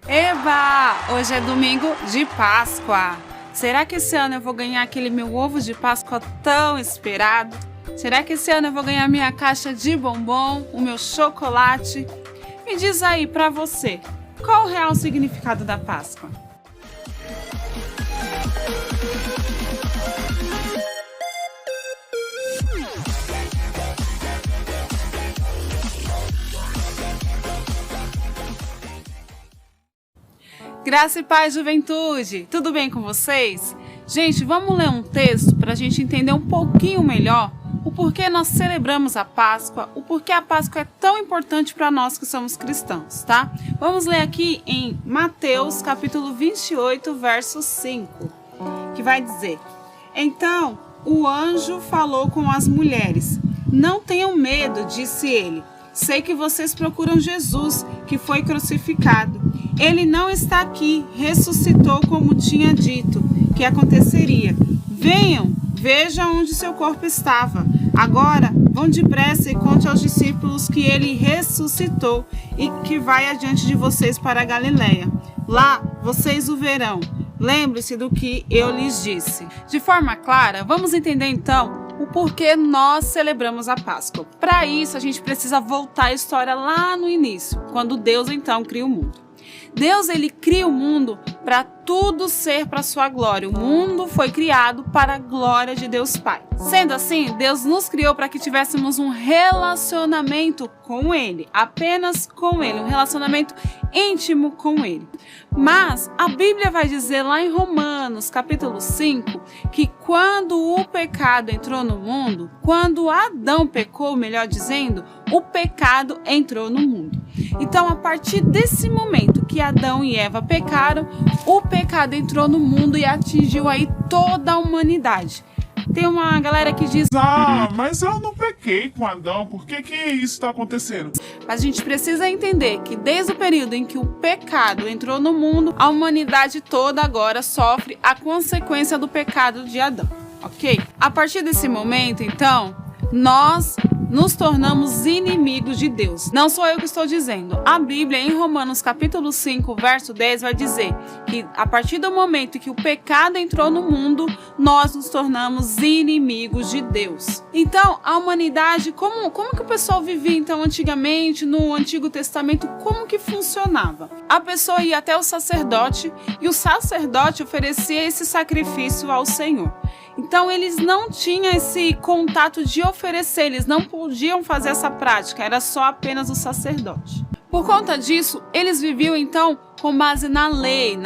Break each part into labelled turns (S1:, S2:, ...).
S1: Eba! Hoje é domingo de Páscoa. Será que esse ano eu vou ganhar aquele meu ovo de Páscoa tão esperado? Será que esse ano eu vou ganhar minha caixa de bombom, o meu chocolate? Me diz aí pra você, qual o real significado da Páscoa? Graça e paz, juventude! Tudo bem com vocês? Gente, vamos ler um texto para a gente entender um pouquinho melhor o porquê nós celebramos a Páscoa, o porquê a Páscoa é tão importante para nós que somos cristãos, tá? Vamos ler aqui em Mateus, capítulo 28, verso 5, que vai dizer: Então, o anjo falou com as mulheres. Não tenham medo, disse ele. Sei que vocês procuram Jesus, que foi crucificado. Ele não está aqui, ressuscitou como tinha dito que aconteceria. Venham, vejam onde seu corpo estava. Agora, vão depressa e conte aos discípulos que ele ressuscitou e que vai adiante de vocês para a Galileia. Lá, vocês o verão. Lembre-se do que eu lhes disse. De forma clara, vamos entender então o porquê nós celebramos a Páscoa. Para isso, a gente precisa voltar a história lá no início, quando Deus então cria o mundo. Deus, ele cria o mundo para tudo ser para sua glória. O mundo foi criado para a glória de Deus Pai. Sendo assim, Deus nos criou para que tivéssemos um relacionamento com Ele, apenas com Ele, um relacionamento íntimo com Ele. Mas a Bíblia vai dizer lá em Romanos, capítulo 5, que quando o pecado entrou no mundo, quando Adão pecou, melhor dizendo, o pecado entrou no mundo. Então, a partir desse momento que Adão e Eva pecaram, o pecado entrou no mundo e atingiu aí toda a humanidade. Tem uma galera que diz:
S2: mas eu não pequei com Adão, por que isso está acontecendo?
S1: Mas a gente precisa entender que desde o período em que o pecado entrou no mundo, a humanidade toda agora sofre a consequência do pecado de Adão, ok? A partir desse momento, então, nós nos tornamos inimigos de Deus. Não sou eu que estou dizendo. A Bíblia, em Romanos capítulo 5, verso 10, vai dizer que a partir do momento que o pecado entrou no mundo, nós nos tornamos inimigos de Deus. Então, a humanidade, como que o pessoal vivia então antigamente, no Antigo Testamento, como que funcionava? A pessoa ia até o sacerdote e o sacerdote oferecia esse sacrifício ao Senhor. Então, eles não tinham esse contato de oferecer, eles não podiam fazer essa prática, era só apenas o sacerdote. Por conta disso, eles viviam então com base na lei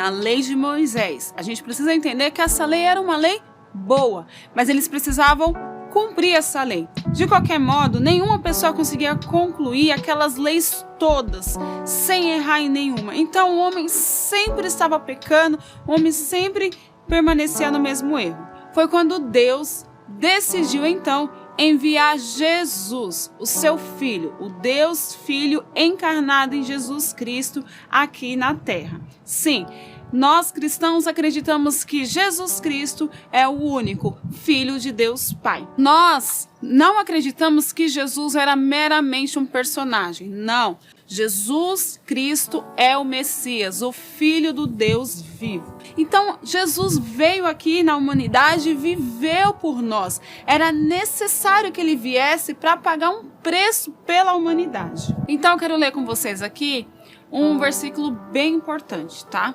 S1: de Moisés. A gente precisa entender que essa lei era uma lei boa, mas eles precisavam cumprir essa lei. De qualquer modo, nenhuma pessoa conseguia concluir aquelas leis todas, sem errar em nenhuma. Então, o homem sempre estava pecando, o homem sempre permanecia no mesmo erro. Foi quando Deus decidiu então enviar Jesus, o seu Filho, o Deus Filho encarnado em Jesus Cristo aqui na Terra. Sim, nós cristãos acreditamos que Jesus Cristo é o único Filho de Deus Pai. Nós não acreditamos que Jesus era meramente um personagem, não. Jesus Cristo é o Messias, o Filho do Deus vivo. Então, Jesus veio aqui na humanidade e viveu por nós. Era necessário que ele viesse para pagar um preço pela humanidade. Então, eu quero ler com vocês aqui um versículo bem importante, tá?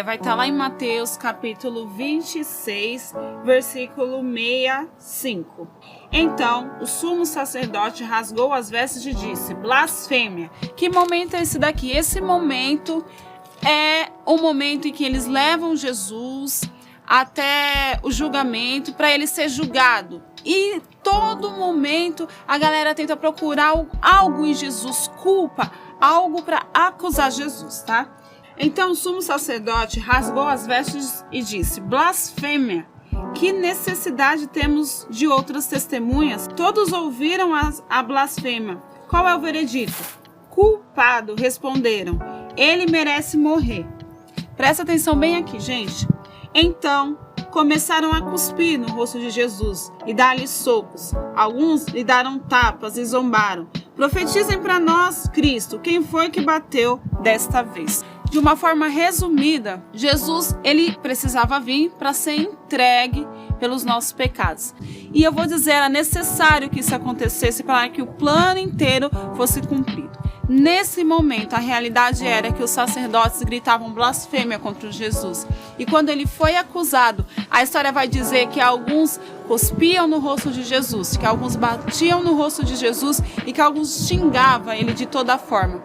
S1: Vai estar lá em Mateus, capítulo 26, versículo 65. Então, o sumo sacerdote rasgou as vestes e disse: blasfêmia. Que momento é esse daqui? Esse momento é o momento em que eles levam Jesus até o julgamento para ele ser julgado. E todo momento a galera tenta procurar algo em Jesus, culpa, algo para acusar Jesus, tá? Então o sumo sacerdote rasgou as vestes e disse: blasfêmia. Que necessidade temos de outras testemunhas? Todos ouviram a blasfêmia. Qual é o veredito? Culpado, responderam. Ele merece morrer. Presta atenção bem aqui, gente. Então começaram a cuspir no rosto de Jesus e dar-lhe socos. Alguns lhe deram tapas e zombaram. Profetizem para nós, Cristo, quem foi que bateu desta vez? de uma forma resumida, Jesus, ele precisava vir para ser entregue pelos nossos pecados. E eu vou dizer, era necessário que isso acontecesse para que o plano inteiro fosse cumprido. Nesse momento, a realidade era que os sacerdotes gritavam blasfêmia contra Jesus. E quando ele foi acusado, a história vai dizer que alguns cuspiam no rosto de Jesus, que alguns batiam no rosto de Jesus e que alguns xingavam ele de toda forma.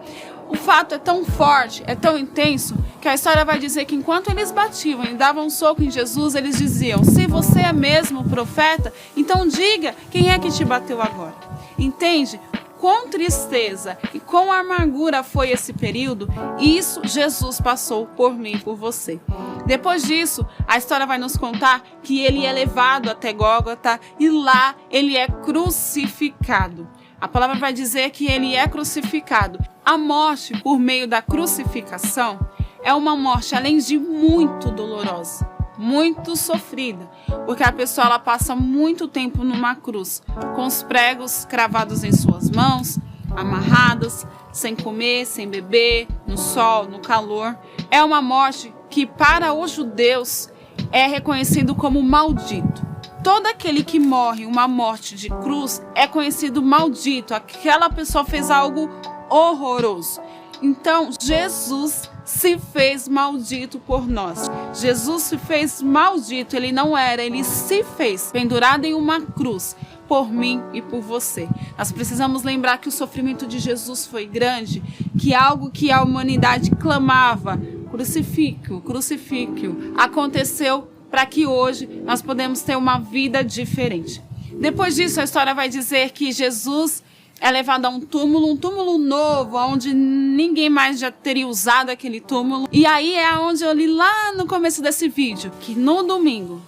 S1: O fato é tão forte, é tão intenso, que a história vai dizer que enquanto eles batiam e davam um soco em Jesus, eles diziam: se você é mesmo profeta, então diga quem é que te bateu agora. Entende? Com tristeza e com amargura foi esse período, e isso Jesus passou por mim e por você. Depois disso, a história vai nos contar que ele é levado até Gólgota e lá ele é crucificado. A palavra vai dizer que ele é crucificado. A morte por meio da crucificação é uma morte, além de muito dolorosa, muito sofrida, porque a pessoa ela passa muito tempo numa cruz, com os pregos cravados em suas mãos, amarradas, sem comer, sem beber, no sol, no calor. É uma morte que para os judeus é reconhecido como maldito. Todo aquele que morre uma morte de cruz é conhecido maldito. Aquela pessoa fez algo horroroso. Então, Jesus se fez maldito por nós. Jesus se fez maldito. Ele não era, ele se fez pendurado em uma cruz por mim e por você. Nós precisamos lembrar que o sofrimento de Jesus foi grande, que algo que a humanidade clamava, crucifique-o, crucifique-o, aconteceu para que hoje nós podemos ter uma vida diferente. Depois disso, a história vai dizer que Jesus é levado a um túmulo novo, onde ninguém mais já teria usado aquele túmulo. E aí é onde eu li lá no começo desse vídeo, que no domingo,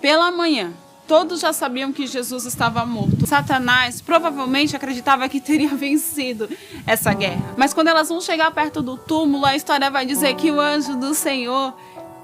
S1: pela manhã, todos já sabiam que Jesus estava morto. Satanás provavelmente acreditava que teria vencido essa guerra. Mas quando elas vão chegar perto do túmulo, a história vai dizer que o anjo do Senhor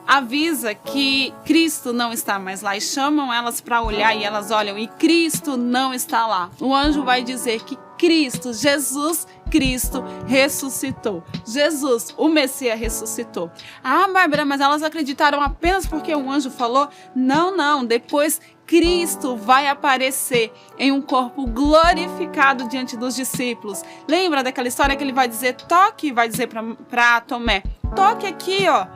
S1: avisa que Cristo não está mais lá e chamam elas para olhar e elas olham e Cristo não está lá. O anjo vai dizer que Cristo, Jesus Cristo ressuscitou. Jesus, o Messias, ressuscitou. Ah, Bárbara, mas elas acreditaram apenas porque um anjo falou? Não. Depois Cristo vai aparecer em um corpo glorificado diante dos discípulos. Lembra daquela história que ele vai dizer, toque, vai dizer para Tomé, toque aqui, ó.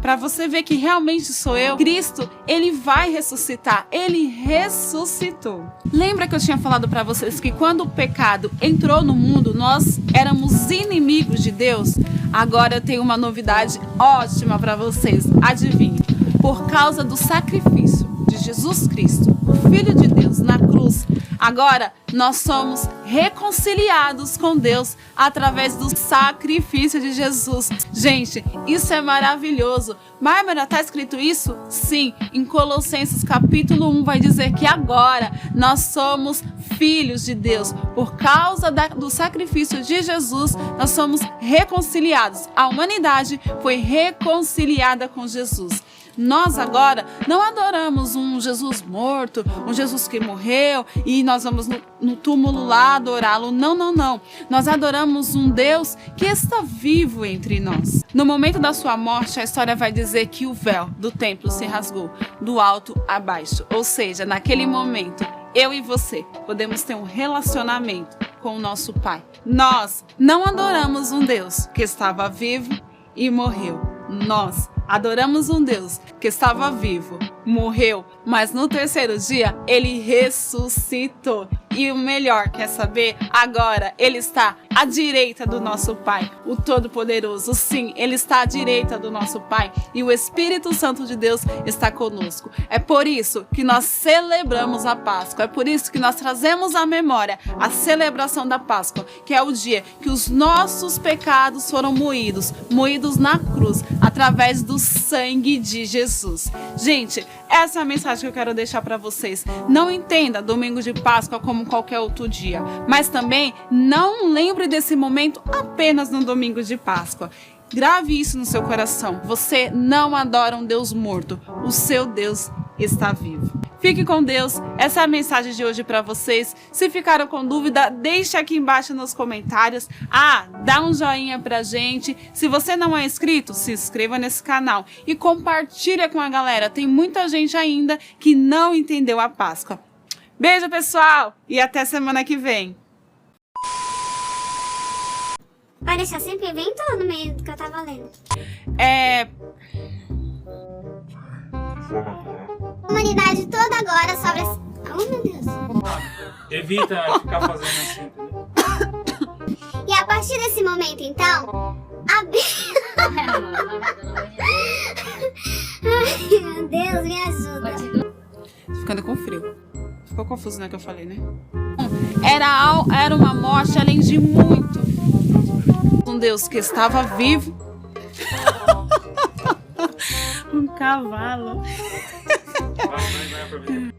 S1: Para você ver que realmente sou eu. Cristo, ele vai ressuscitar. Ele ressuscitou. Lembra que eu tinha falado para vocês que quando o pecado entrou no mundo, nós éramos inimigos de Deus? Agora eu tenho uma novidade ótima para vocês. Adivinhe. Por causa do sacrifício de Jesus Cristo, o Filho de Deus, na cruz, agora nós somos reconciliados com Deus através do sacrifício de Jesus. Gente, isso é maravilhoso. Bárbara, está escrito isso? Sim, em Colossenses capítulo 1 vai dizer que agora nós somos filhos de Deus. Por causa do sacrifício de Jesus, nós somos reconciliados. A humanidade foi reconciliada com Jesus. Nós agora não adoramos um Jesus morto, um Jesus que morreu e nós vamos no túmulo lá adorá-lo. Não. Nós adoramos um Deus que está vivo entre nós. No momento da sua morte, a história vai dizer que o véu do templo se rasgou do alto a baixo. Ou seja, naquele momento, eu e você podemos ter um relacionamento com o nosso Pai. Nós não adoramos um Deus que estava vivo e morreu. Nós adoramos um Deus que estava vivo, morreu, mas no terceiro dia ele ressuscitou. E o melhor, quer saber? Agora ele está à direita do nosso Pai, o Todo-Poderoso. Sim, ele está à direita do nosso Pai e o Espírito Santo de Deus está conosco. É por isso que nós celebramos a Páscoa, é por isso que nós trazemos à memória a celebração da Páscoa, que é o dia que os nossos pecados foram moídos na cruz, através do sangue de Jesus. Gente, essa é a mensagem que eu quero deixar para vocês. Não entenda domingo de Páscoa como qualquer outro dia, mas também não lembre desse momento apenas no domingo de Páscoa. Grave isso no seu coração. Você não adora um Deus morto, o seu Deus está vivo. Fique com Deus. Essa é a mensagem de hoje para vocês. Se ficaram com dúvida, deixa aqui embaixo nos comentários. Dá um joinha pra gente. Se você não é inscrito, se inscreva nesse canal e compartilha com a galera. Tem muita gente ainda que não entendeu a Páscoa. Beijo, pessoal, e até semana que vem.
S3: Vai deixar sempre evento no meio do que eu tava lendo? Humanidade toda agora sobre... Oh, meu Deus.
S4: Evita ficar fazendo assim, entendeu?
S3: E a partir desse momento, então, a Ai, meu Deus, me ajuda.
S1: Tô ficando com frio. Ficou confuso, né, que eu falei, né? Era uma morte além de muito. Um Deus que estava vivo. Um cavalo.
S4: Vai pra mim.